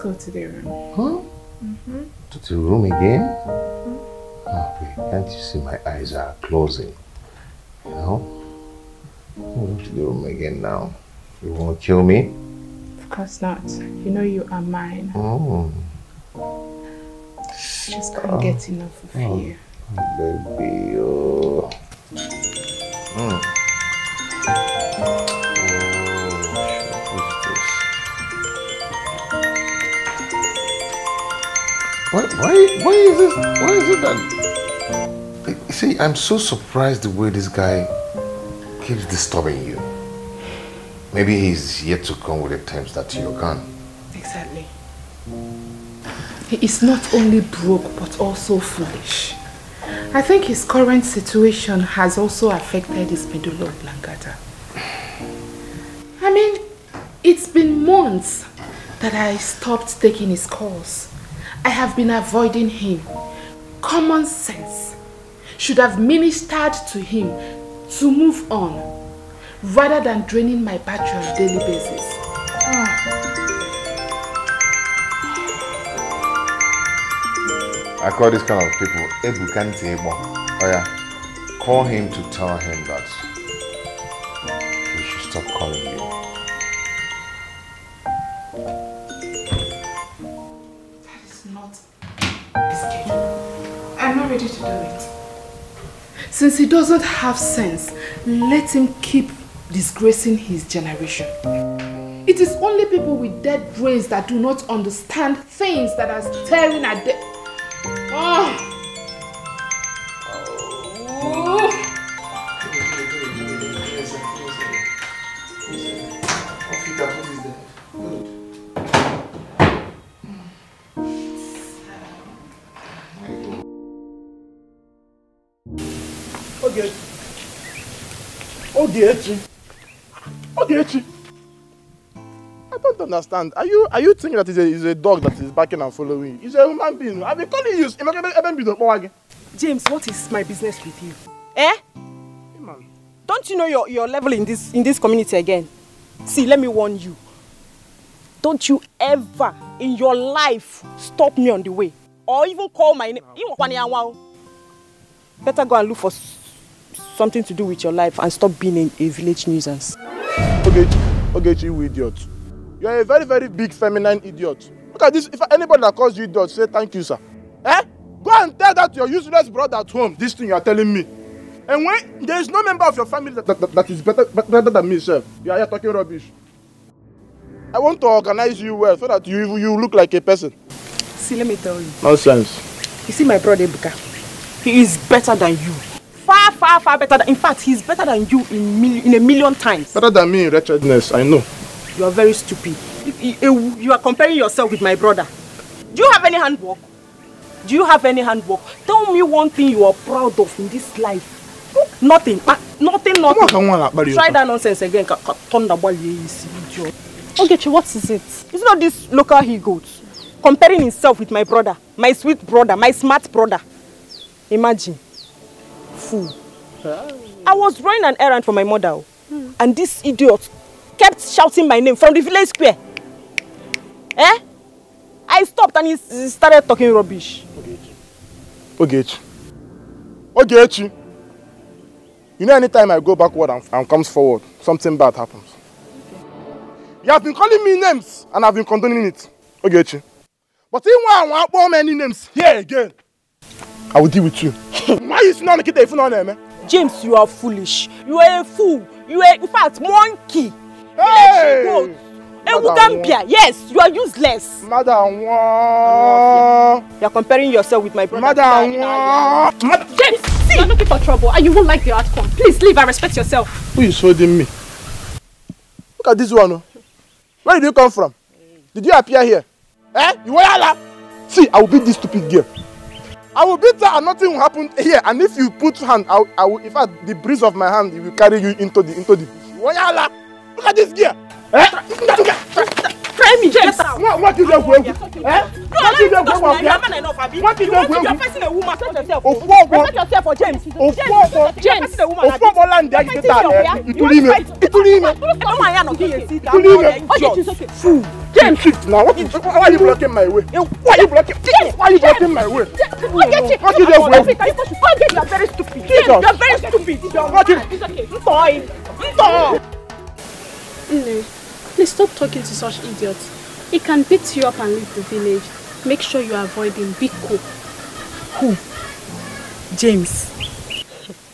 go to the room. Huh? To the room again? Oh, wait, can't you see my eyes are closing? You know? Go to the room again now. You want to kill me? Of course not. You know you are mine. Just can't get enough of you. Baby, oh. Why is this? Why is it that? See, I'm so surprised the way this guy keeps disturbing you. Maybe he's yet to come with the times that you're gone. Exactly. He is not only broke but also foolish. I think his current situation has also affected his medulla oblongata. I mean, it's been months that I stopped taking his calls. I have been avoiding him. Common sense should have ministered to him to move on rather than draining my battery on a daily basis. I call this kind of people Ebukanti Ebo. Oh yeah, call him to tell him that he should stop calling you. That is not his schedule. I'm not ready to do it. Since he doesn't have sense, let him keep disgracing his generation. It is only people with dead brains that do not understand things that are staring at them. Ogechi. I don't understand. Are you thinking that it's a dog that is barking and following? It's a human being. I've been calling you. James, what is my business with you? Eh? Hey, man. Don't you know your level in this community again? See, let me warn you. Don't you ever in your life stop me on the way or even call my name. Better go and look for something to do with your life and stop being a village nuisance. Ogechi, you idiot. You are a very, very big feminine idiot. Look at this. If anybody that calls you idiot, say thank you, sir. Eh? Go and tell that to your useless brother at home. This thing you are telling me. And when there is no member of your family that is better than me, sir, you are here talking rubbish. I want to organize you well so that you look like a person. See, let me tell you. Nonsense. You see my brother Ebuka? He is better than you. Far, far, far better. In fact, he's better than you in a million times. Better than me in wretchedness, I know. You are very stupid. You are comparing yourself with my brother. Do you have any handwork? Do you have any handwork? Tell me one thing you are proud of in this life. Nothing. Nothing. Try that nonsense again. Okay, what is it? It's not this local he goes. Comparing himself with my brother, my sweet brother, my smart brother. Imagine. Fool. I was running an errand for my mother, and this idiot kept shouting my name from the village square. Eh? I stopped and he started talking rubbish. Ogechi. You know, anytime I go backward and comes forward, something bad happens. You have been calling me names and I've been condoning it. Ogechi. But if I want many names here again, I will deal with you. Why is not the kid on there, man? James, you are foolish. You are a fool. You are, in fact, monkey. Hey! Yes, you are useless. Madam, you are comparing yourself with my brother. Madam, James, see, you're looking for trouble and you won't like the outcome. Please leave and respect yourself. Who is holding me? Look at this one. Where did you come from? Did you appear here? Eh? You were See, I will beat this stupid girl. I will beat her and nothing will happen here. And if you put hand, I will. In fact, the breeze of my hand will carry you into the. Look at this girl. Eh? Try me, James. What is your way? Eh? What is your way? What is your way? You're facing a woman. Respect yourself. Respect yourself for James. James. Fool. the shift now. Why are you blocking my way? Why are you blocking? Why are you blocking my way? What you just wait? You are very stupid. You are very stupid. It's okay. No, please stop talking to such idiots. He can beat you up and leave the village. Make sure you avoid him. Be cool. Who? James.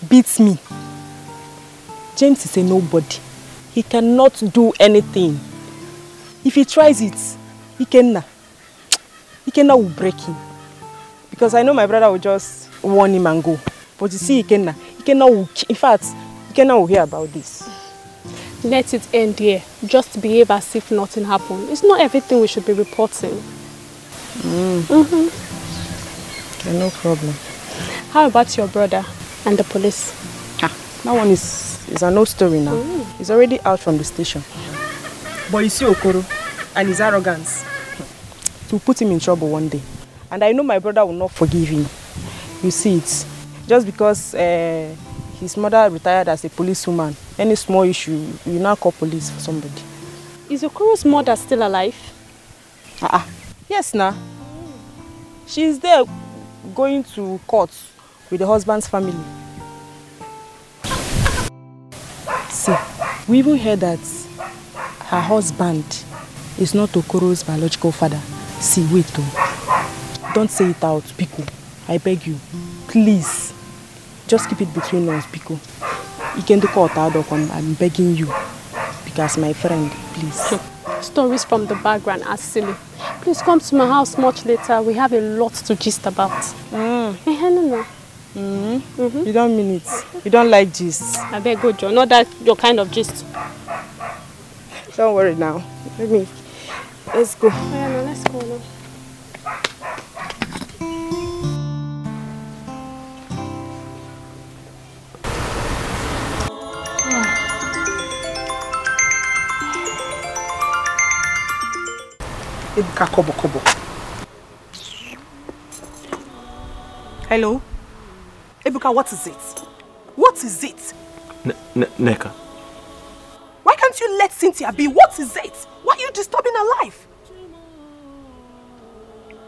Beats me. James is a nobody. He cannot do anything. If he tries it, Ikenna will break him. Because I know my brother will just warn him and go. But you see Ikenna will, in fact, Ikenna will hear about this. Let it end here. Just behave as if nothing happened. It's not everything we should be reporting. Okay, no problem. How about your brother and the police? That one is an old story now. He's already out from the station. But you see Okoro and his arrogance. It will put him in trouble one day. And I know my brother will not forgive him. You see it. Just because his mother retired as a policewoman, any small issue, you now call police for somebody. Is Okoro's mother still alive? Yes, now. She's there going to court with the husband's family. See, we even heard that her husband is not Okoro's biological father. See, wait though. Don't say it out, Biko. I beg you. Please. Just keep it between us, Biko. You can do court, I'm begging you. Because my friend, please. Stories from the background are silly. Please come to my house much later. We have a lot to gist about. Hey, Helena. You don't mean it. You don't like gist. I beg go, Joe. Not that your kind of gist. Don't worry now. Let's go. Yeah, no, let's go now. Hello? Ebuka, what is it? What is it? Neka. Why can't you let Cynthia be? What is it? Why are you disturbing her life?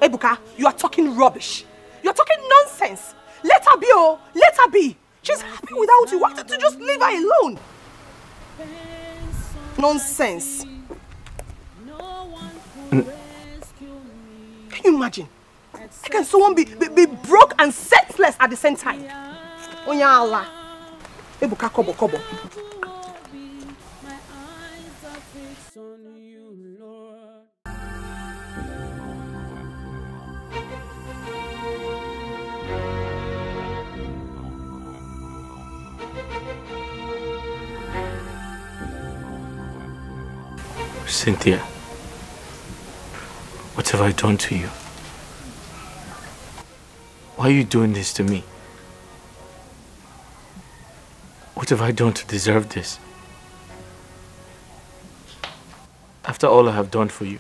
Ebuka, you are talking rubbish. You're talking nonsense. Let her be, oh. Let her be. She's happy without you. Why don't you just leave her alone? Nonsense. Can you imagine? How can someone be broke and senseless at the same time? Onya Allah. Ebuka kobo kobo. Cynthia, what have I done to you? Why are you doing this to me? What have I done to deserve this? After all I have done for you.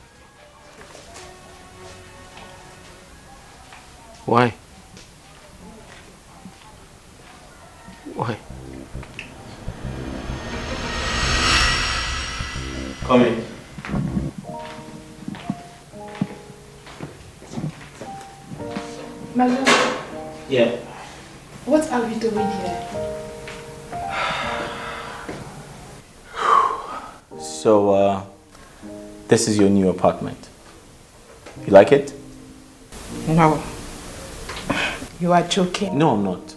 Why? Why? Come in. My love. Yeah. What are we doing here? So, this is your new apartment. You like it? No. You are joking. No, I'm not.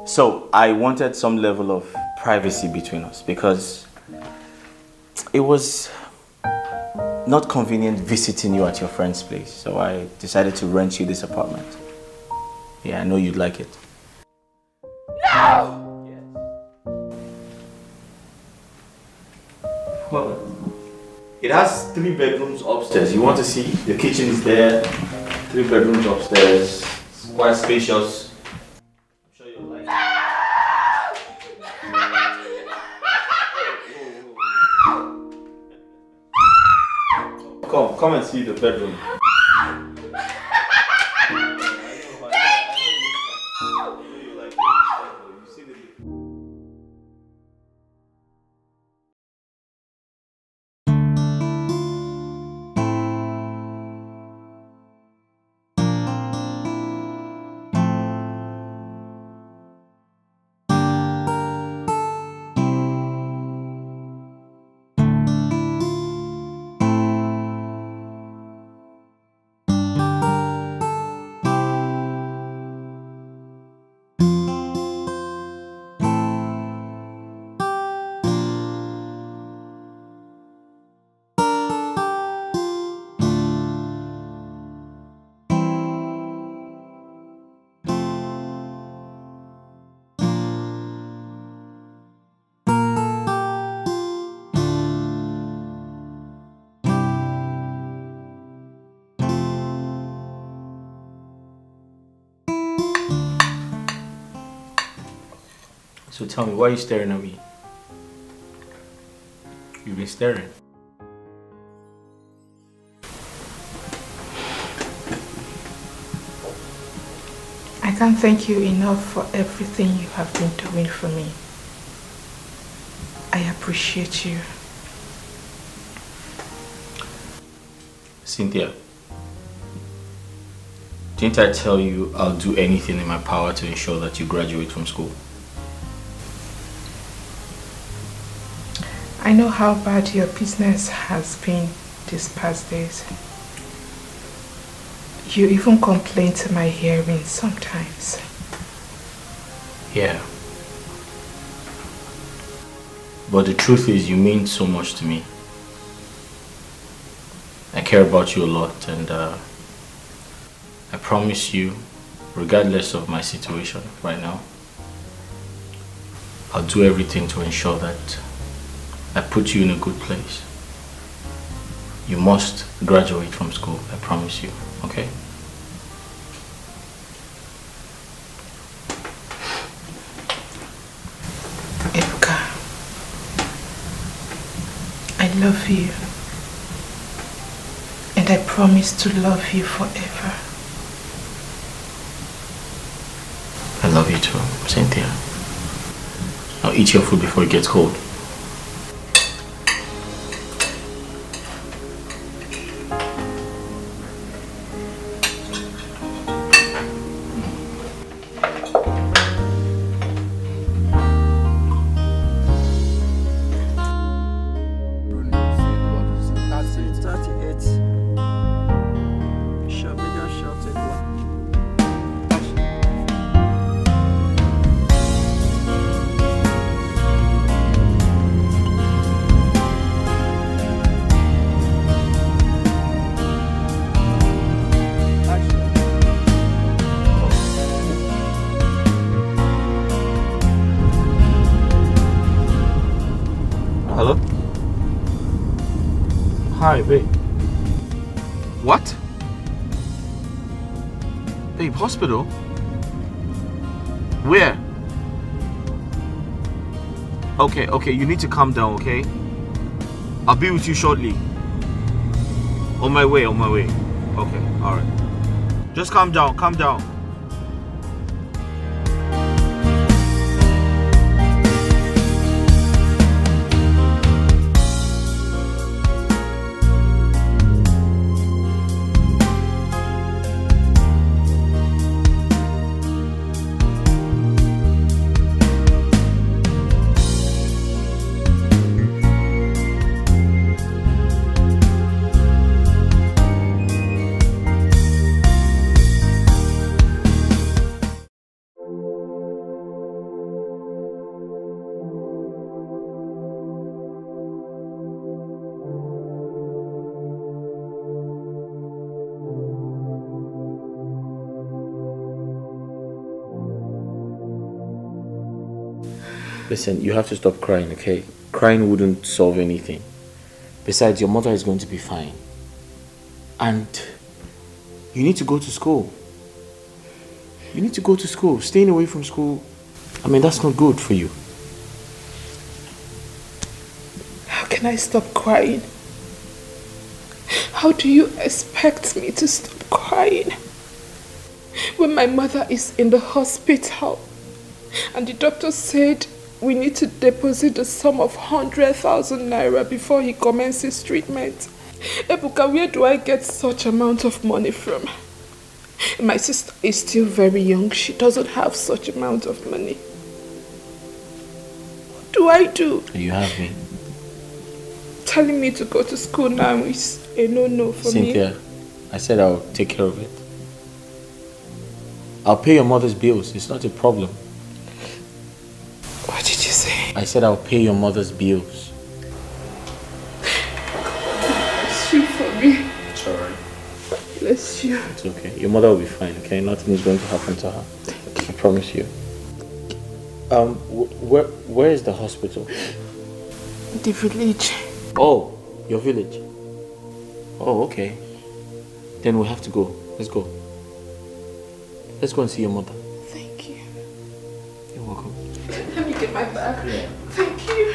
So, I wanted some level of privacy between us because it was not convenient visiting you at your friend's place. So I decided to rent you this apartment. Yeah, I know you'd like it. No! Well, it has 3 bedrooms upstairs. You want to see? The kitchen is there. 3 bedrooms upstairs. It's quite spacious. I'm sure you'll like it. Come and see the bedroom. So tell me, why are you staring at me? You've been staring. I can't thank you enough for everything you have been doing for me. I appreciate you. Cynthia, didn't I tell you I'll do anything in my power to ensure that you graduate from school? I know how bad your business has been these past days. You even complain to my hearing sometimes. Yeah. But the truth is, you mean so much to me. I care about you a lot, and I promise you, regardless of my situation right now, I'll do everything to ensure that I put you in a good place. You must graduate from school, I promise you, okay? Ebuka, I love you. And I promise to love you forever. I love you too, Cynthia. Now eat your food before it gets cold. Hello? Hi, babe. What? Babe, hospital? Where? Okay, you need to calm down, okay? I'll be with you shortly. On my way. Okay, alright. Just calm down. Listen, you have to stop crying, okay? Crying wouldn't solve anything. Besides, your mother is going to be fine. And you need to go to school. Staying away from school, I mean, that's not good for you. How can I stop crying? How do you expect me to stop crying when my mother is in the hospital and the doctor said we need to deposit the sum of 100,000 naira before he commences treatment? Ebuka, where do I get such amount of money from? My sister is still very young. She doesn't have such amount of money. What do I do? You have me. Telling me to go to school now is a no-no for me. Cynthia, I said I'll take care of it. I'll pay your mother's bills. It's not a problem. What did you say? I said I'll pay your mother's bills. Bless you for me. It's alright. Bless you. It's okay. Your mother will be fine, okay? Nothing is going to happen to her. I promise you. Where is the hospital? The village. Oh, your village. Oh, okay. Then we have to go. Let's go. Let's go and see your mother. Thank you. You're welcome. Let me get get my bag. Yeah. Thank you.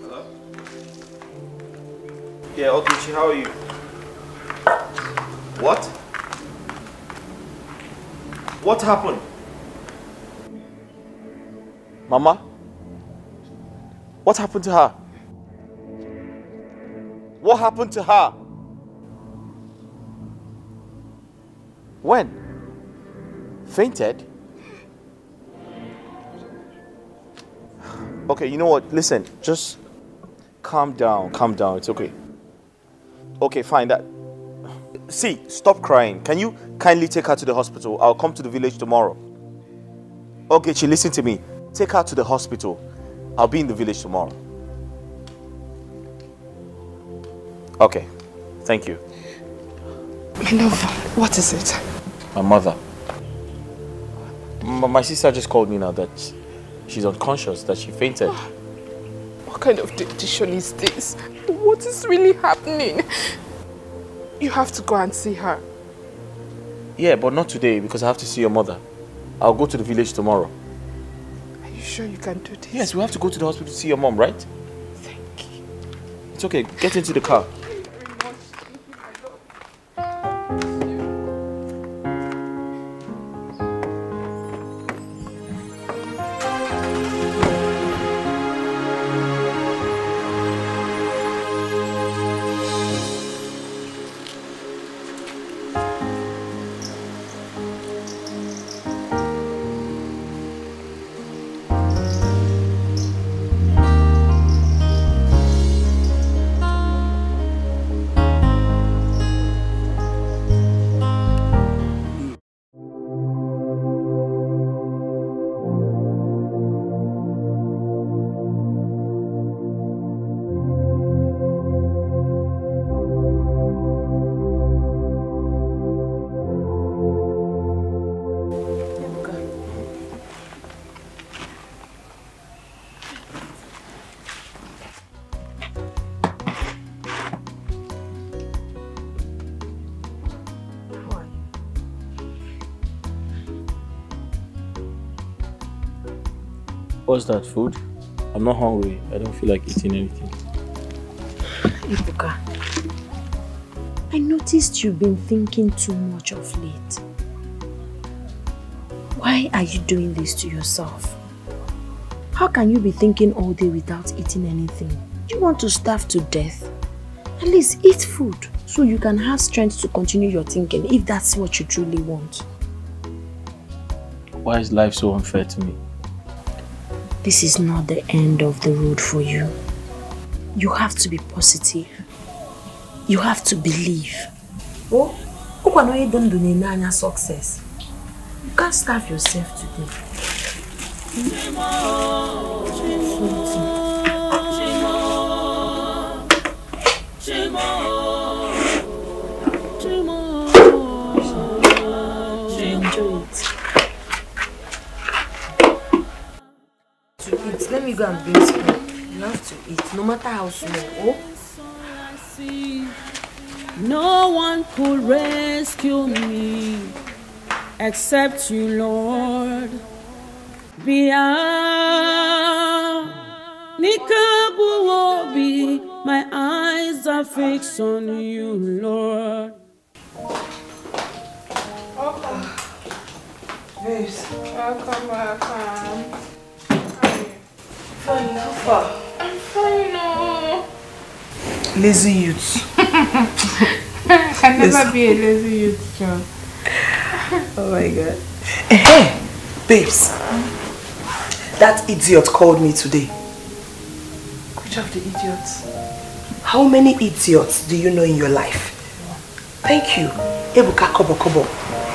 Hello? Yeah, Okichi, how are you? What? What happened? Mama? What happened to her? What happened to her? When? Fainted? Okay, you know what? Listen, just calm down, it's okay. Okay, fine, See, stop crying. Can you kindly take her to the hospital? I'll come to the village tomorrow. Okay, listen to me. Take her to the hospital. I'll be in the village tomorrow. Okay, thank you. My love, what is it? My mother. My sister just called me now that she's unconscious, that she fainted. What kind of decision is this? What is really happening? You have to go and see her. Yeah, but not today because I have to see your mother. I'll go to the village tomorrow. Are you sure you can do this? Yes, we have to go to the hospital to see your mom, right? Thank you. It's okay, get into the car. What's that, food? I'm not hungry. I don't feel like eating anything. Ibuka, I noticed you've been thinking too much of late. Why are you doing this to yourself? How can you be thinking all day without eating anything? You want to starve to death? At least eat food so you can have strength to continue your thinking if that's what you truly want. Why is life so unfair to me? This is not the end of the road for you. You have to be positive. You have to believe. Oh, you don't do success. You can't starve yourself today. Enjoy it. To eat, let me go and bring spoon. You have to eat, no matter how small. Oh? No one could rescue me except you, Lord. Beyond Nikabuobi, my eyes are fixed on you, Lord. Babes. Welcome. Fine, how far? I'm fine now. Lazy youth. I can never be a lazy youth, John. Oh my God. Hey, babes. That idiot called me today. Which of the idiots? How many idiots do you know in your life? Thank you. Ebuka Kobo.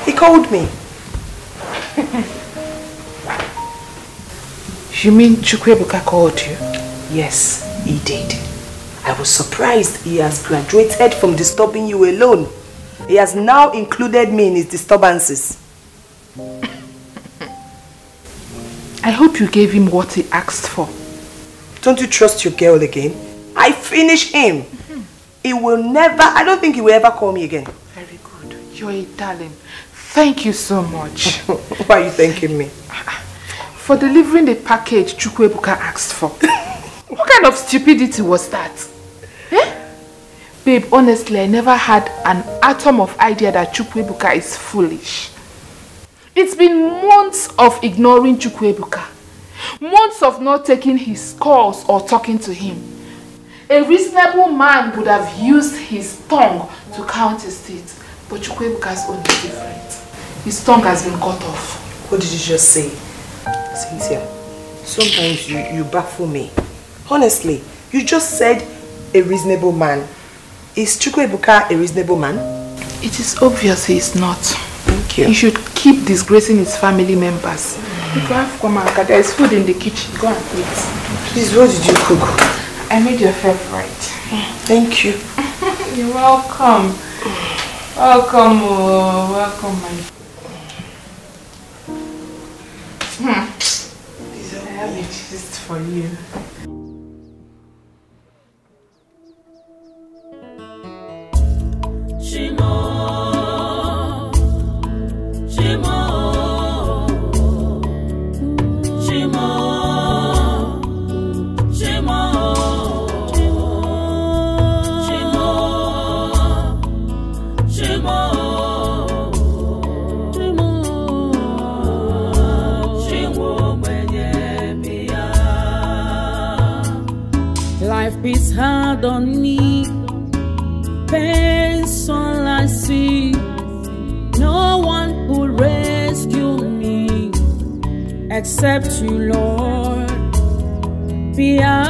He called me. You mean Chukwebuka called you? Yes, he did. I was surprised he has graduated from disturbing you alone. He has now included me in his disturbances. I hope you gave him what he asked for. Don't you trust your girl again? I finish him. He will never, I don't think he will ever call me again. Very good. You're a darling. Thank you so much. Why are you thanking me? For delivering the package Chukwuebuka asked for. What kind of stupidity was that? Eh? Babe, honestly, I never had an atom of idea that Chukwuebuka is foolish. It's been months of ignoring Chukwuebuka. Months of not taking his calls or talking to him. A reasonable man would have used his tongue to counter it. But Chukwuebuka's own is different. His tongue has been cut off. What did you just say? Cynthia, sometimes you baffle me. Honestly, you just said a reasonable man. Is Chukwuebuka a reasonable man? It is obvious he is not. Thank you. He should keep disgracing his family members. You go have Kwamaka. There is food in the kitchen. Go and eat. Please, what did you cook? I made your favorite. Thank you. You're welcome. Welcome, oh, welcome, my. I have a gist for you. Life is hard on me, pain's all I see. No one will rescue me except you, Lord. Pia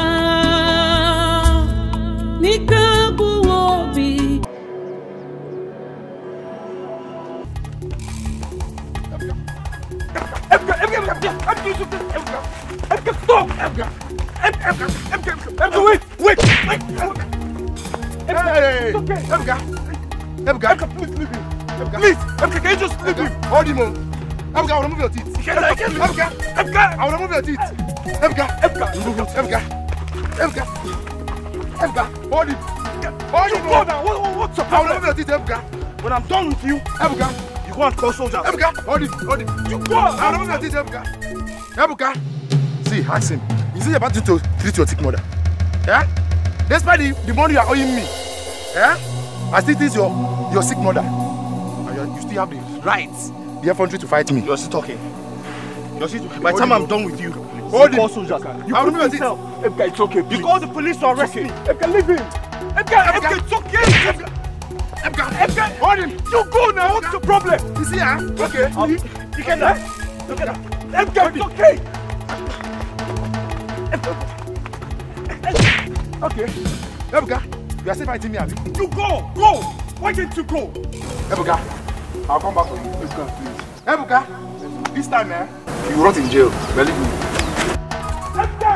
Nikabu Obi. Wait! Hey! Ebga, please leave him. Please, Ebga, can you just leave him? Hold him on. Ebga, I want to move your teeth. Ebga, I want to move your teeth. Ebga, remove your teeth. Ebga, hold him. Hold him. Go now. What's up? I want to move your teeth, Ebga. When I'm done with you, Ebga, you go and call soldiers. Ebga, hold him. You go. I want to move your teeth, Ebga. Ebga, see, ask him. Is he about to treat your sick mother? Yeah? Despite the money you are owing me, yeah? I still think your sick mother. And you still have the right, the effrontery to fight me. You're still talking. By the time I'm done with you, hold him. Soldiers. You put yourself. Ebga, it's okay. Please. You call the police to arrest me. Ebga, leave him. Ebga, it's okay. Ebga, hold him. You go now. What's the problem? You see, okay. You can Look at that. Ebga, it's okay. Okay. Ebga, you are still fighting me, Abi. You go! Why didn't you go? Ebga, I'll come back for you. Ebga, please. Ebga, this time, you rot in jail. Believe me. Ebga!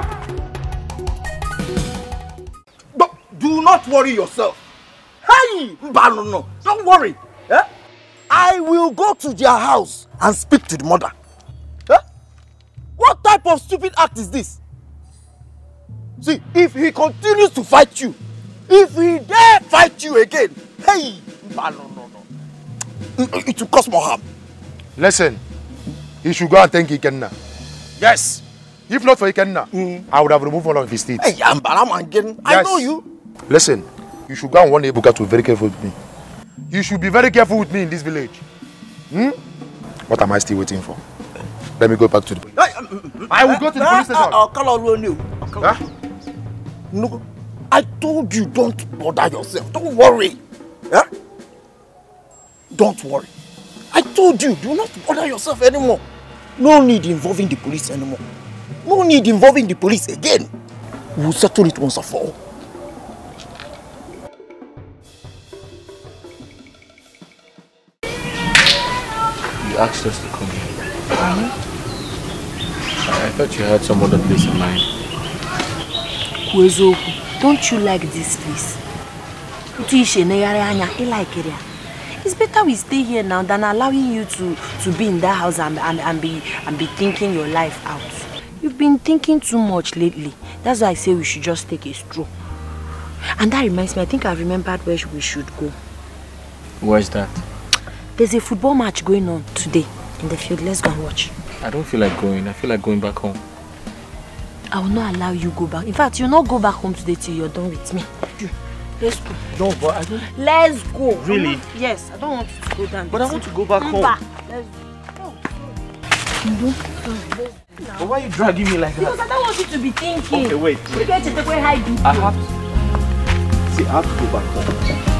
Do not worry yourself. Hey! No. Don't worry. I will go to their house and speak to the mother. What type of stupid act is this? See, if he continues to fight you, if he dare fight you again, hey, no. It will cause more harm. Listen, he should go and thank Ikenna. Yes. If not for Ikenna, I would have removed all of his teeth. Hey, I know you. Listen, you should go and warn Ebuka to be very careful with me. You should be very careful with me in this village. What am I still waiting for? Let me go back to the police. I will go to the police station. I'll call on you. No, I told you don't bother yourself. Don't worry. Don't worry. I told you, do not bother yourself anymore. No need involving the police anymore. No need involving the police again. We'll settle it once and for all. You asked us to come here. I thought you had some other place in mind. Don't you like this place? It's better we stay here now than allowing you to be in that house and be thinking your life out. I've been thinking too much lately. That's why I say we should just take a stroll. And that reminds me, I think I've remembered where we should go. Where's that? There's a football match going on today in the field. Let's go and watch. I don't feel like going. I feel like going back home. I will not allow you go back. In fact, you'll not go back home today till you're done with me. Let's go. No, but I don't... Let's go. Really? Yes, I don't want you to go down. But I want to go back home. Let's go. But why are you dragging me like that? Because I don't want you to be thinking. Okay, wait. You get to take away high BP. I have to... See, I have to go back home.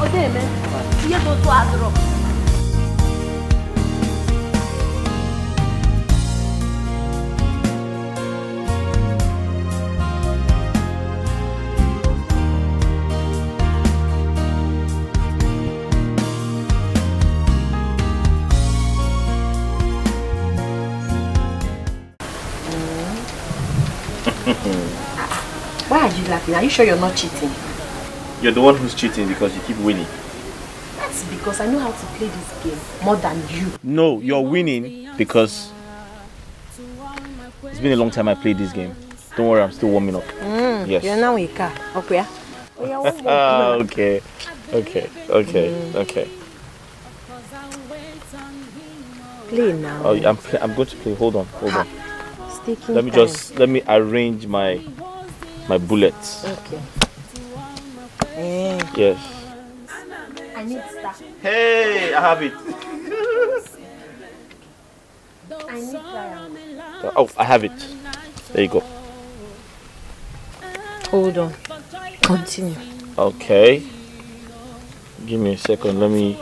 Okay, man. You get to Azro. Why are you laughing? Are you sure you're not cheating? You're the one who's cheating because you keep winning. That's because I know how to play this game more than you. No, you're winning because it's been a long time I played this game. Don't worry, I'm still warming up. Yes. You're now a car. Okay. Okay. Play now. Oh, I'm going to play. Hold on. Let me arrange my bullets. Okay. Yes. I need stuff. Hey, I have it. I need triangle. Oh, I have it. There you go. Hold on. Continue. Okay. Give me a second. Let me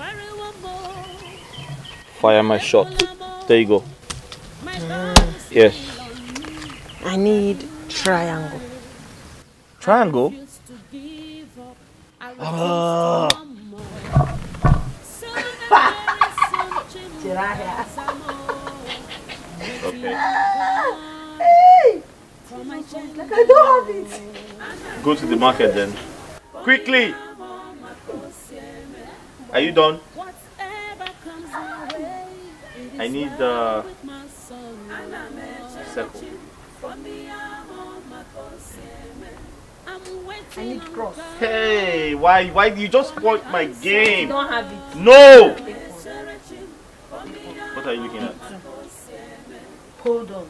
fire my shot. There you go. Yes. I need triangle. Triangle? Okay. Like I don't have it. Go to the market then. Quickly! Are you done? I need the circle. I need cross. Hey, why do you just spoil my game? You don't have it. No! What are you looking at? Hold on.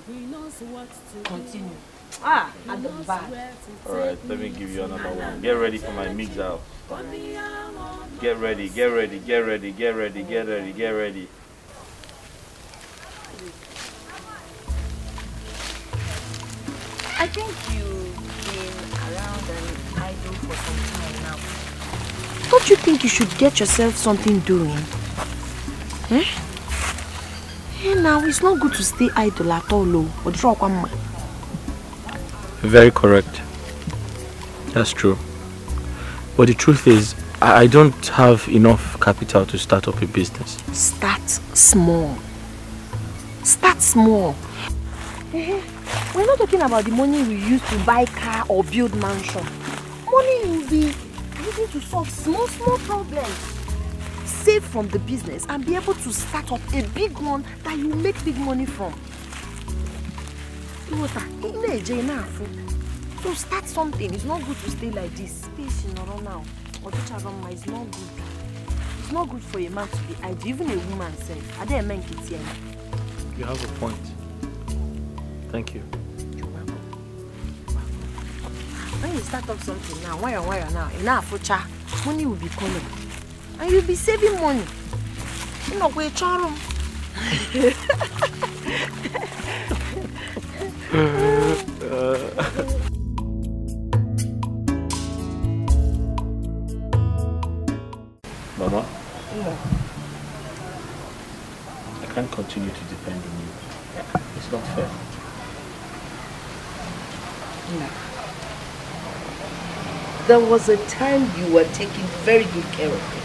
Continue. At the back. Alright, let me give you another one. Get ready for my mix out. Get ready. I think you've been around and idle for some time now. Don't you think you should get yourself something doing? Eh? Hey, now it's not good to stay idle at all. Very correct. That's true. But the truth is, I don't have enough capital to start up a business. Start small. Start small. We're not talking about the money we use to buy car or build mansion. Money you'll be using to solve small problems. Save from the business and be able to start up a big one that you make big money from. So start something. It's not good to stay like this. Space in now. It's not good. It's not good for a man to be idle, even a woman self. Are there men kids here? You have a point. Thank you. When you start up something now, wire now, enough for cha, money will be coming. And you'll be saving money. You know, we're charm. Mama? Yeah. I can't continue to depend on you. It's not fair. No. There was a time you were taking very good care of me.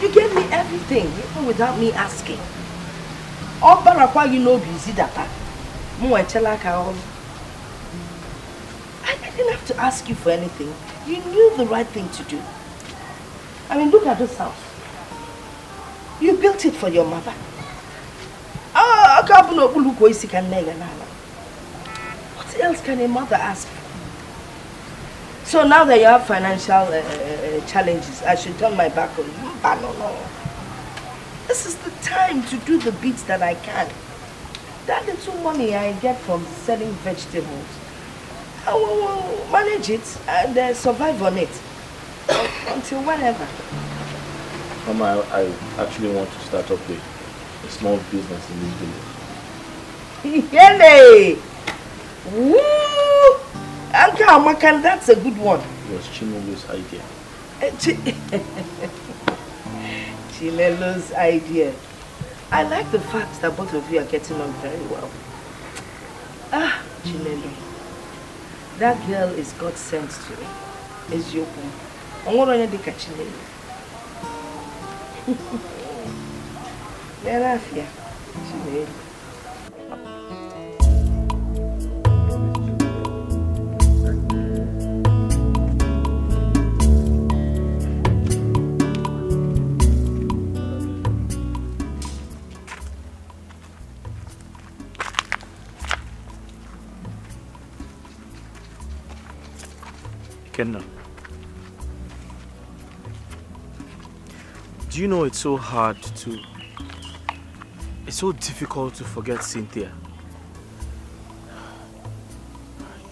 You gave me everything, even without me asking. All barakwa you know busy that I didn't have to ask you for anything. You knew the right thing to do. I mean, look at this house. You built it for your mother. else can a mother ask for? So now that you have financial challenges, I should turn my back on you? No. This is the time to do the bits that I can. That little money I get from selling vegetables, I will manage it and survive on it until whenever. Mama, I actually want to start up a small business in this village. Yele! Woo! Uncle Amakan, that's a good one. It was Chinelo's idea. Chinelo's idea. I like the fact that both of you are getting on very well. Ah, Chinelo. That girl is God sent to me. Is Yoko. I want to look at Chinelo. Chinelo. Kenna, do you know it's so difficult to forget Cynthia?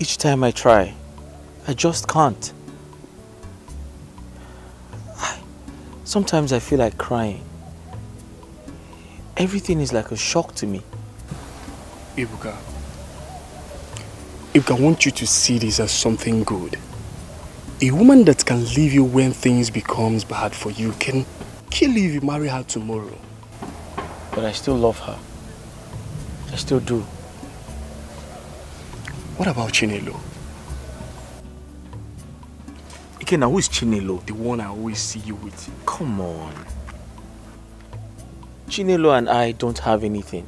Each time I try, I just can't. Sometimes I feel like crying. Everything is like a shock to me. Ibuka, I want you to see this as something good. A woman that can leave you when things becomes bad for you can kill you if you marry her tomorrow. But I still love her. I still do. What about Chinelo? Ikenna, who is Chinelo? The one I always see you with. Come on. Chinelo and I don't have anything.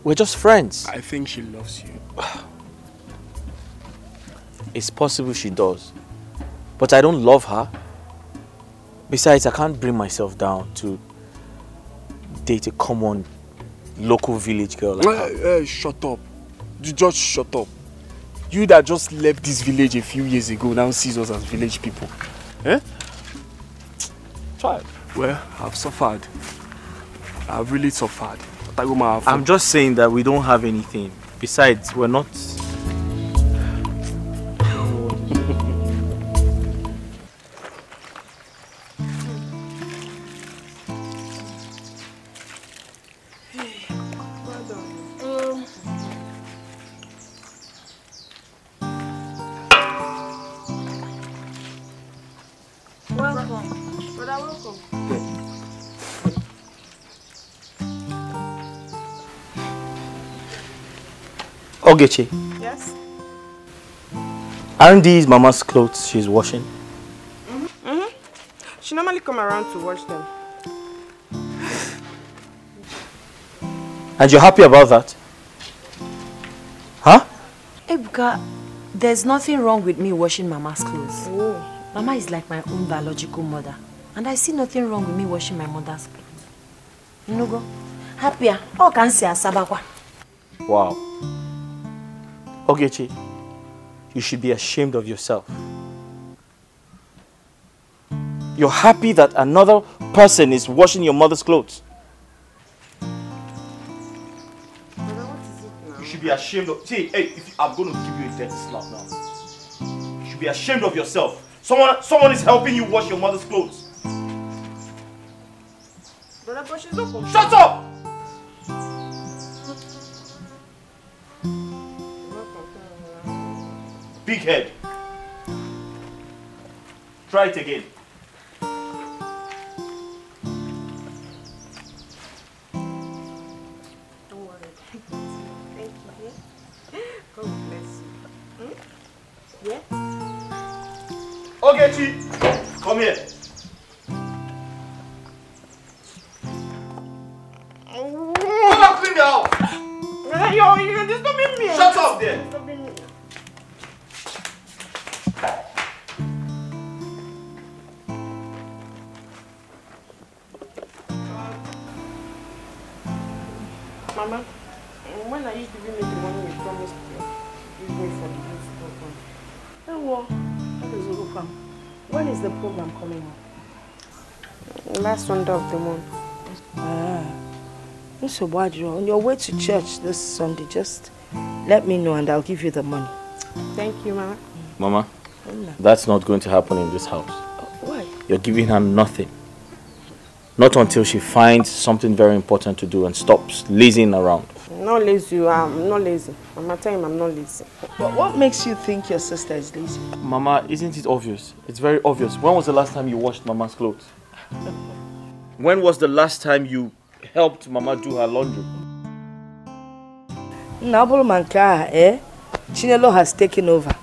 We're just friends. I think she loves you. It's possible she does. But I don't love her. Besides, I can't bring myself down to date a common local village girl like her. Shut up. You just shut up. You that just left this village a few years ago now sees us as village people. Eh? Try. Well, I've suffered. I've really suffered. I'm just saying that we don't have anything. Besides, we're not... Ogechi. Yes? Aren't these Mama's clothes she's washing? She normally come around to wash them. And you're happy about that? Huh? Ebuka, there's nothing wrong with me washing Mama's clothes. Oh. Mama is like my own biological mother. And I see nothing wrong with me washing my mother's clothes. You go. Happier. Oh, can see a sabakwa. Wow. Ogechi, you should be ashamed of yourself. You're happy that another person is washing your mother's clothes. You should be ashamed of... See, hey, I'm going to give you a dirty slap now. You should be ashamed of yourself. Someone is helping you wash your mother's clothes. Shut up! Big head. Try it again. Don't worry. Thank you. God bless you. Yeah? Ogechi, come here. Come and clean the house. You're disturbing me. Shut up there. Mama, when When are you giving me the money you promised to give me for the youth program? When is the program coming up? Last Sunday of the month. So, on your way to church this Sunday, just let me know and I'll give you the money. Thank you, Mama. Mama, that's not going to happen in this house. Why? You're giving her nothing. Not until she finds something very important to do and stops lazing around. I'm not lazy. I'm not lazy. Mama, tell him I'm not lazy. But what makes you think your sister is lazy? Mama, isn't it obvious? It's very obvious. When was the last time you washed Mama's clothes? When was the last time you helped Mama do her laundry? Nabul Manka, Chinelo has taken over.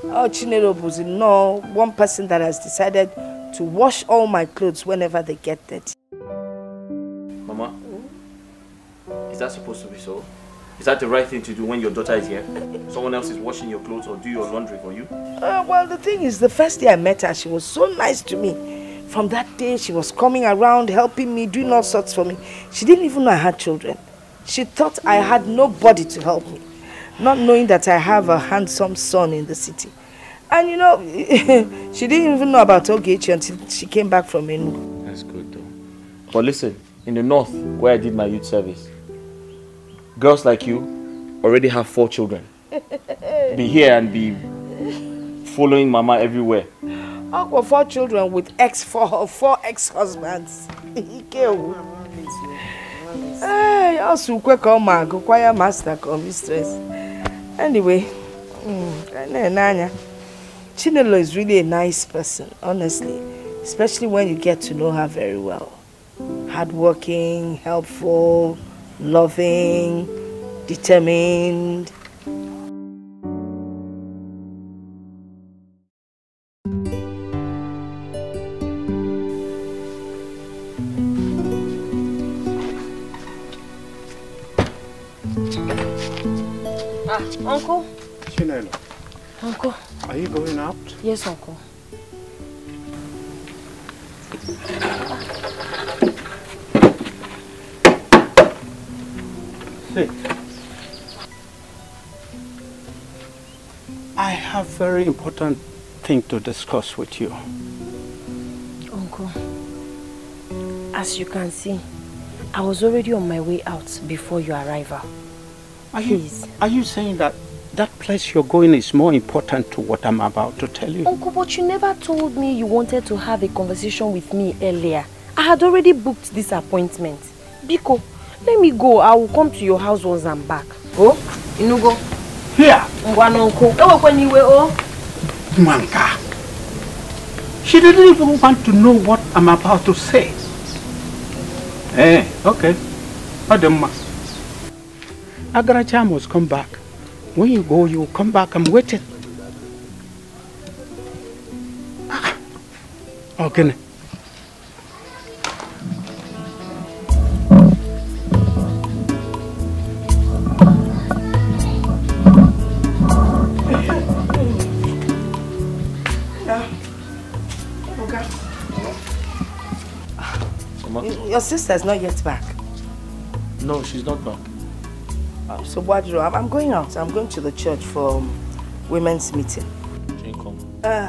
Oh, Chinelo was one person that has decided to wash all my clothes whenever they get dirty. Mama, is that supposed to be so? Is that the right thing to do when your daughter is here? Someone else is washing your clothes or do your laundry for you? Well, the thing is, the first day I met her, she was so nice to me. From that day, she was coming around, helping me, doing all sorts for me. She didn't even know I had children. She thought I had nobody to help me, not knowing that I have a handsome son in the city. And you know, she didn't even know about Ogechi until she came back from Enugu. That's good though. But listen, in the north, where I did my youth service, girls like you already have 4 children. Be here and be following Mama everywhere. I've got 4 children with four ex-husbands. Hey, also quick on my choir master mistress. Anyway, Chinelo is really a nice person, honestly. Especially when you get to know her very well. Hardworking, helpful, loving, determined. Uncle? Chinelo. Uncle? Are you going out? Yes, Uncle. Sit. I have very important thing to discuss with you. Uncle, as you can see, I was already on my way out before your arrival. Are you saying that that place you're going is more important to what I'm about to tell you? Uncle, but you never told me you wanted to have a conversation with me earlier. I had already booked this appointment. Biko, let me go. I will come to your house once I'm back. Oh, Inugo. Here. Uncle. Manka. She didn't even want to know what I'm about to say. Okay. Ademma. Agaracha must come back. When you go, you will come back. I'm waiting. Okay. Your sister's not yet back. No, she's not back. So Wadro, I'm going out. I'm going to the church for women's meeting. I'm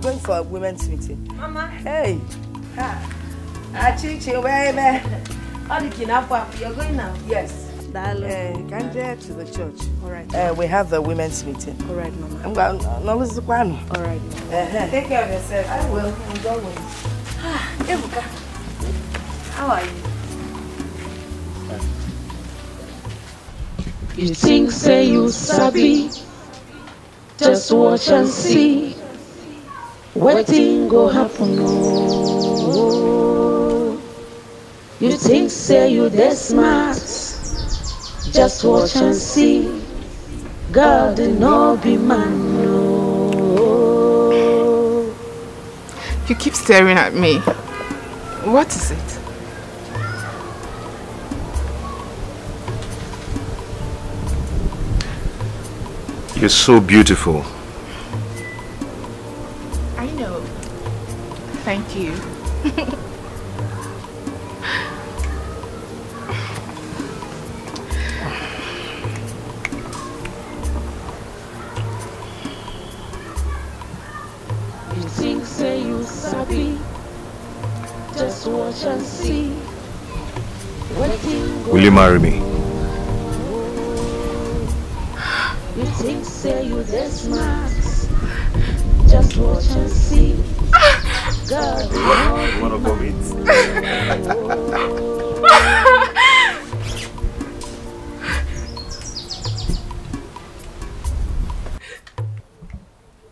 going for a women's meeting. Mama. Hey. Chichi, where am You're going now? Yes. Kanje to the church. All right. We have the women's meeting. All right, Mama. I'm going. No, listen, all right. Take care of yourself. I will. I'm going. Ebuka, how are you? You think say you sabi, just watch and see what thing go happen. Oh, you think say you that smart, just watch and see. God no be man. No. You keep staring at me. What is it? You're so beautiful. I know. Thank you. watch and see. Will you marry me? You think say you this smart. Just watch and see. God, you wanna go meet?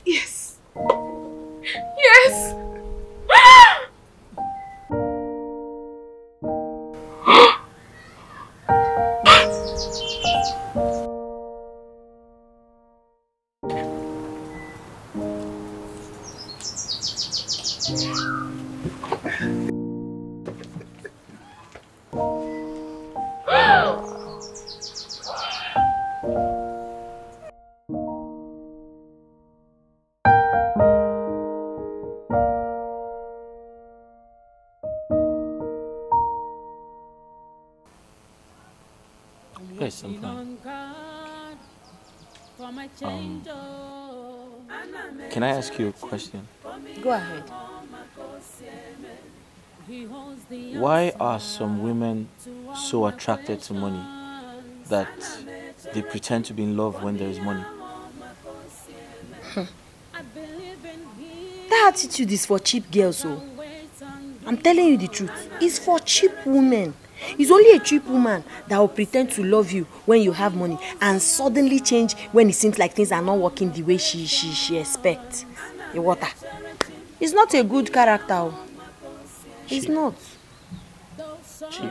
Yes. Yes. Yes, I'm fine. Can I ask you a question? Go ahead. Why are some women so attracted to money that they pretend to be in love when there is money? That attitude is for cheap girls, so I'm telling you the truth. It's for cheap women. It's only a cheap woman that will pretend to love you when you have money and suddenly change when it seems like things are not working the way she expects. Water. It's not a good character. It's not. Cheap.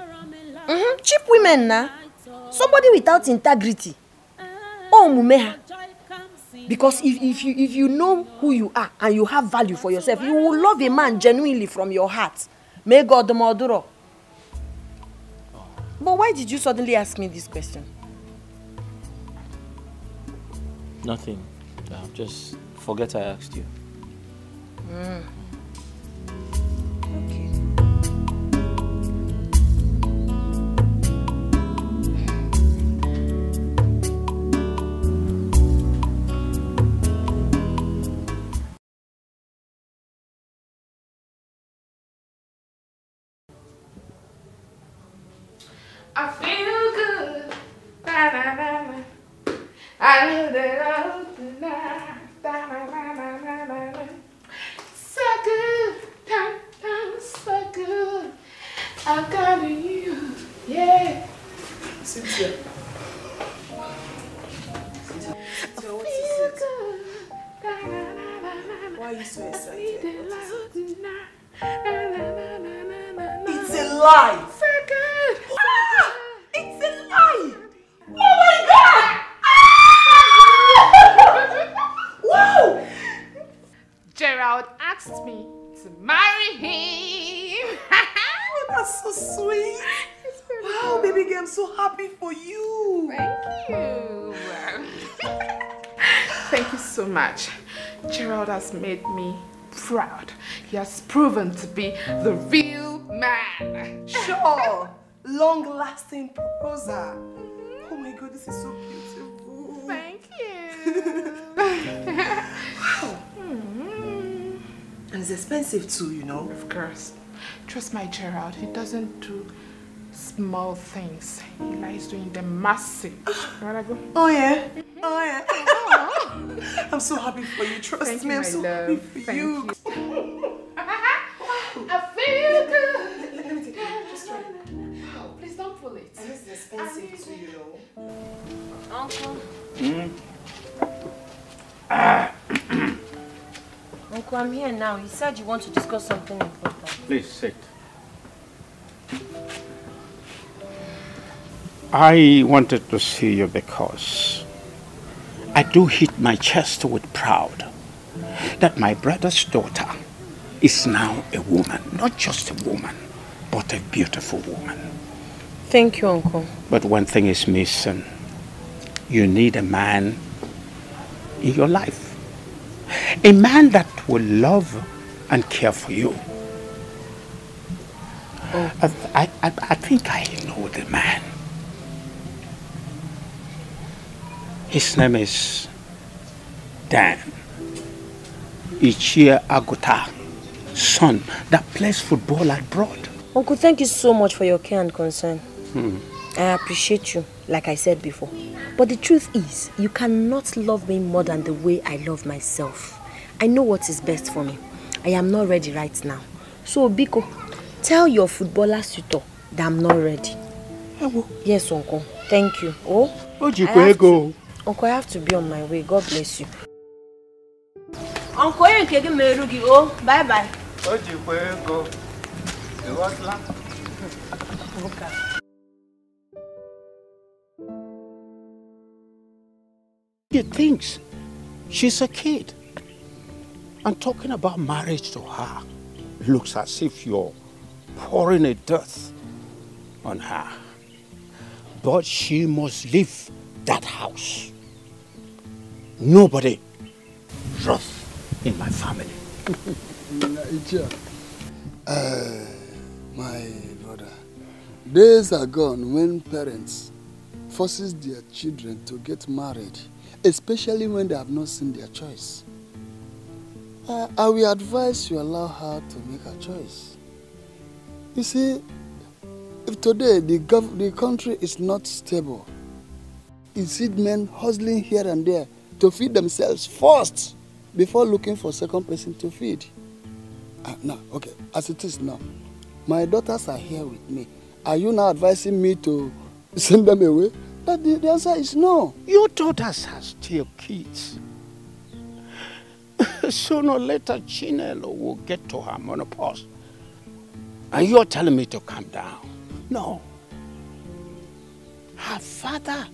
Cheap women now. Somebody without integrity. Oh, mumeha. Because if you know who you are and you have value for yourself, you will love a man genuinely from your heart. May God the Maduro. But why did you suddenly ask me this question? Nothing. Just forget I asked you. Okay. I feel good. Da, da, da, da. I know that all tonight. Da, da, da, da, da, da, da. So good. Da, da, so good. I got you. Yeah. Cynthia. Cynthia, what is it? Da, da, da, da, da. Why are you so excited? It's a lie. So good. It's a lie. Oh my God. Wow. Gerald asked me to marry him. Oh, that's so sweet. Wow, baby girl, I'm so happy for you. Thank you. Thank you so much. Gerald has made me proud. He has proven to be the real man. Sure. Long-lasting proposal. Oh my God, this is so beautiful. Thank you. Wow. And it's expensive too, you know. Of course. Trust my Gerald, he doesn't do small things. He likes doing them massive. You wanna go? Oh yeah? Oh yeah. I'm so happy for you. Trust me, I'm so happy for you. I feel good. Let me take it. Just try it. Wow, please don't pull it. And this is expensive too, you know. Uncle. Uncle, I'm here now. You said you want to discuss something important. Please sit. I wanted to see you because I do hit my chest with pride that my brother's daughter is now a woman. Not just a woman, but a beautiful woman. Thank you, Uncle. But one thing is missing. You need a man in your life. A man that will love and care for you. Oh. I think I know the man. His name is Dan. Ichie Agota, son that plays football abroad. Uncle, thank you so much for your care and concern. I appreciate you, like I said before. But the truth is, you cannot love me more than the way I love myself. I know what is best for me. I am not ready right now. So, Biko, tell your footballer suitor that I'm not ready. Yes, Uncle. Thank you. Uncle, I have to be on my way. God bless you. Uncle, you can me oh, bye-bye. He thinks she's a kid. And talking about marriage to her looks as if you're pouring a death on her. But she must leave that house. Nobody rough in my family. My brother, days are gone when parents forces their children to get married, especially when they have not seen their choice. I will advise you allow her to make her choice. You see, if today the country is not stable, you see men hustling here and there to feed themselves first before looking for a second person to feed. Now, okay, as it is now, my daughters are here with me. Are you now advising me to send them away? But the answer is no. Your daughters are still kids. Sooner or later, Chinelo will get to her menopause. And you're telling me to calm down. No. Her father,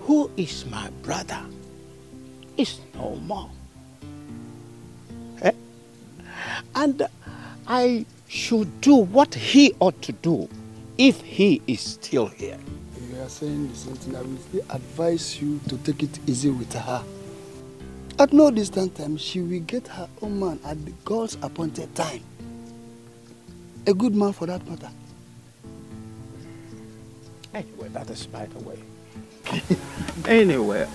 who is my brother, is no more. And I should do what he ought to do if he is still here. You are saying the same thing. I will still advise you to take it easy with her. At no distant time, she will get her own man at the God's appointed time. A good man for that matter. Anyway, that is by the way. Anyway,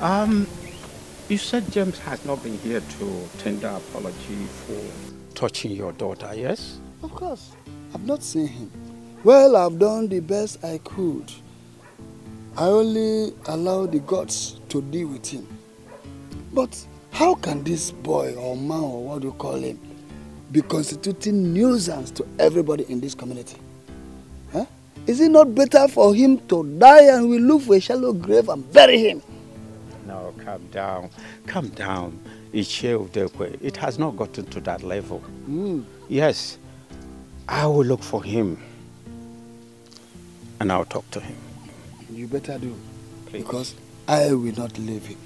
you said James has not been here to tender apology for touching your daughter, yes? Of course. I've not seen him. Well, I've done the best I could. I only allow the gods to deal with him. But how can this boy or man or what do you call him be constituting nuisance to everybody in this community? Huh? Is it not better for him to die and we look for a shallow grave and bury him? No, calm down. Calm down. It has not gotten to that level. Yes, I will look for him and I'll talk to him. You better do. Please. Because I will not leave him.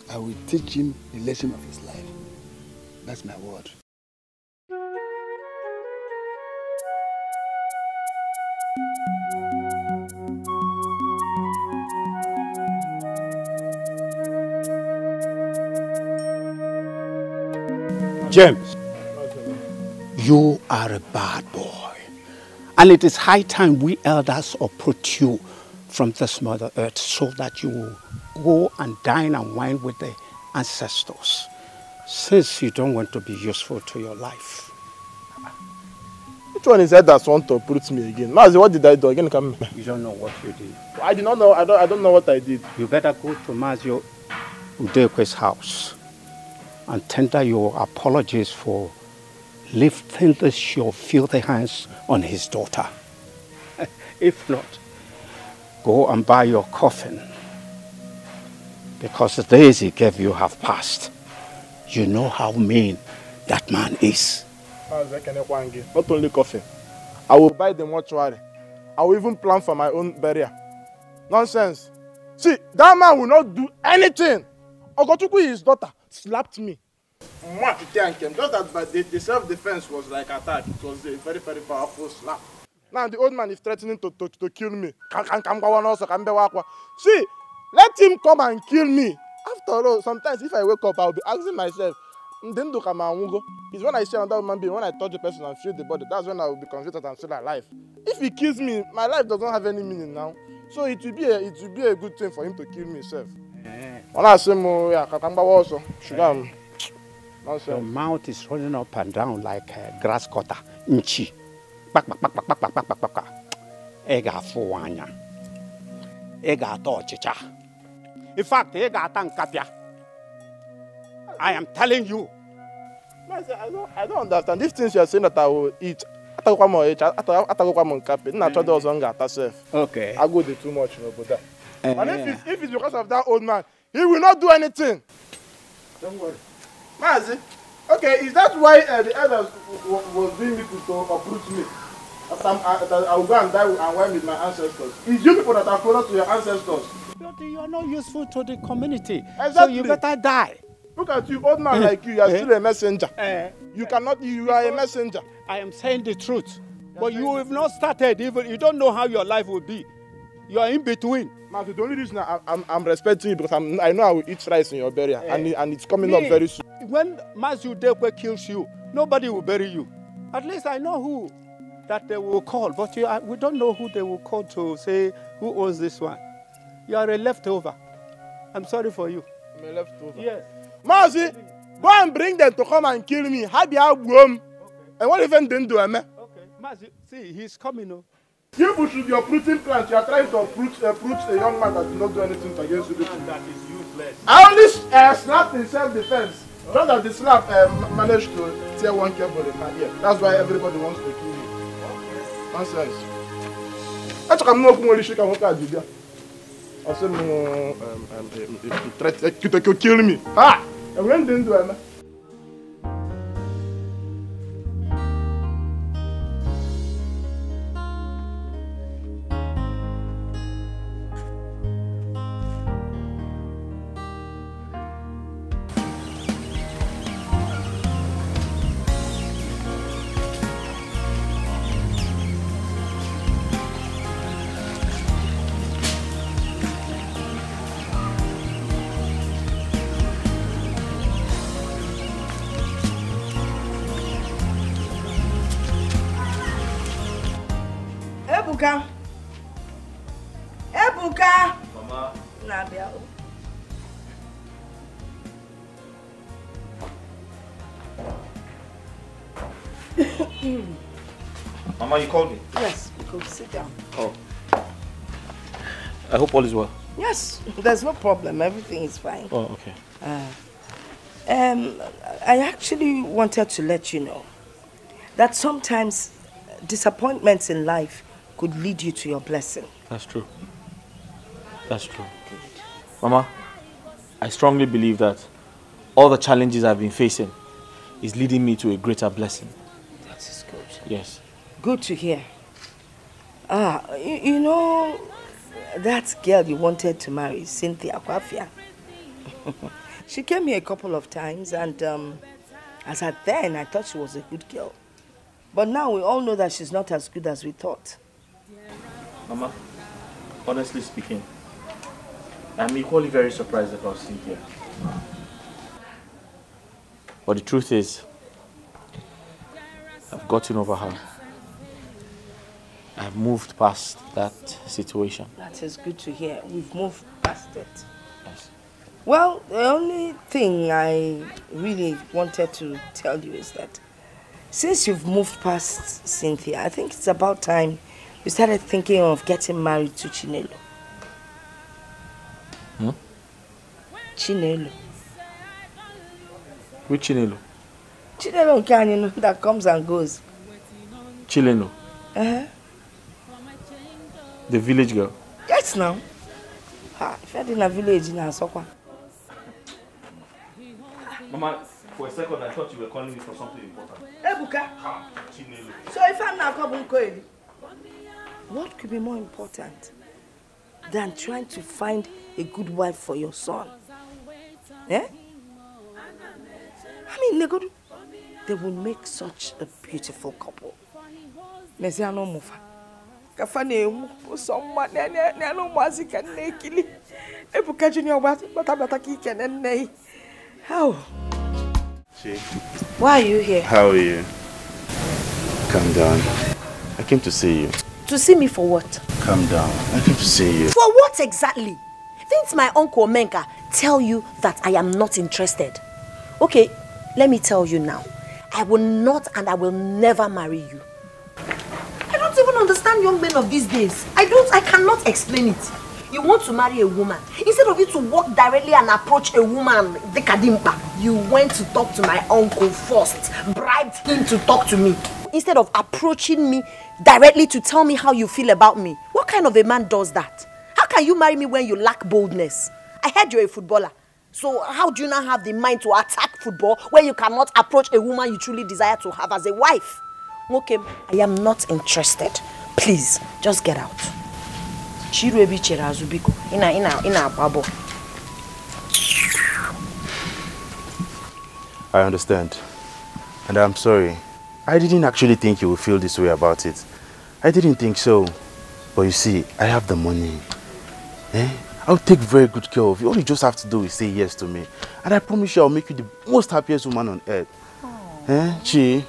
I will teach him the lesson of his life. That's my word. James, you are a bad boy. And it is high time we elders uproot you from this Mother Earth so that you will go and dine and wine with the ancestors, since you don't want to be useful to your life. Which one is that that want to uproot me again? Mazi, what did I do? Again, come. You don't know what you did. I did not know. I don't know what I did. You better go to Mazio Udekwe's house and tender your apologies for lifting your filthy hands on his daughter. If not, go and buy your coffin, because the days he gave you have passed. You know how mean that man is. Not only coffin, I will buy the mortuary. I will even plan for my own burial. Nonsense. See, that man will not do anything. Ogochukwu, his daughter, slapped me. Just that the self-defense was like attack. It was a very, very powerful slap. Now the old man is threatening to kill me. See, let him come and kill me. After all, sometimes if I wake up, I'll be asking myself, it's when I see another human being, when I touch the person and feel the body, that's when I will be convinced that I'm still alive. If he kills me, my life doesn't have any meaning now. So it will be a good thing for him to kill me, self. When I say also, your mouth is running up and down like a grass cutter. Nchi. Ega fuanya. Ega tochicha. In fact, ega tankapia. I am telling you. I don't understand. These things you are saying that I will eat. Okay. I go there too much, but and if it's because of that old man, he will not do anything. Don't worry. Mazi, okay, is that why the elders was doing me to uproot me? I will go and die and wipe with my ancestors. It's you people that are closer to your ancestors. But you are not useful to the community. Exactly. So you better die. Look at you, old man like you are still a messenger. You are a messenger. I am saying the truth. But you have not started even. You don't know how your life will be. You are in between. Man, the only reason I'm respecting you because I know I will eat rice in your burial and it's coming up very soon. When Mazu Dekwe kills you, nobody will bury you. At least I know who that they will call. But we don't know who they will call to say who owns this one. You are a leftover. I'm sorry for you. I'm a leftover? Yes. Mazi, go and bring them to come and kill me. Have your room. And what even didn't do, man? Okay. Mazi, see, he's coming. You should be uprooting plants. You are trying to uproot a young man that did not do anything against you. That is useless. I only snapped in self-defense. Not that the slap managed to tear one cable in my ear. That's why everybody wants to kill me. Nonsense. I took a no only shake and I said, to kill me. Ah! And when didn't do it, Ebuka! Mama. Nabia. Mama, you called me? Yes, go sit down. Oh. I hope all is well. Yes, there's no problem. Everything is fine. Oh, okay. I actually wanted to let you know that sometimes disappointments in life could lead you to your blessing. That's true. That's true. Good. Mama, I strongly believe that all the challenges I've been facing is leading me to a greater blessing. That is good. Yes. Good to hear. You know, that girl you wanted to marry, Cynthia Kwafia, she came here a couple of times and as at then, I thought she was a good girl. But now we all know that she's not as good as we thought. Mama, honestly speaking, I'm equally very surprised about Cynthia. But the truth is, I've gotten over her. I've moved past that situation. That is good to hear. We've moved past it. Yes. Well, the only thing I really wanted to tell you is that since you've moved past Cynthia, I think it's about time you started thinking of getting married to Chinelo. Chinelo. Which Chinelo? Chinelo can, that comes and goes. Chinelo? Uh-huh. The village girl? Yes, now. If you're in a village in Asokwa. Mama, for a second I thought you were calling me for something important. Ebuka. Chinelo. So if I'm not coming, what could be more important than trying to find a good wife for your son? Eh? I mean, they will make such a beautiful couple. Mesiano Mufa. Kafane, someone, no Mazika, Nekili. Ebuka Junior, what Batabaki can nay. How? Why are you here? How are you? Calm down. I came to see you. To see me for what? Calm down. I came to see you. For what exactly? Didn't my uncle Menka tell you that I am not interested? Okay, let me tell you now. I will not and I will never marry you. even understand young men of these days. I cannot explain it. You want to marry a woman. Instead of you to walk directly and approach a woman, you went to talk to my uncle first, bribed him to talk to me. Instead of approaching me directly to tell me how you feel about me. What kind of a man does that? How can you marry me when you lack boldness? I heard you're a footballer. So how do you now have the mind to attack football when you cannot approach a woman you truly desire to have as a wife? Okay, I am not interested. Please, just get out. I understand. And I'm sorry. I didn't actually think you would feel this way about it. I didn't think so. But you see, I have the money. I'll take very good care of you. All you just have to do is say yes to me. And I promise you I'll make you the most happiest woman on earth. Chi?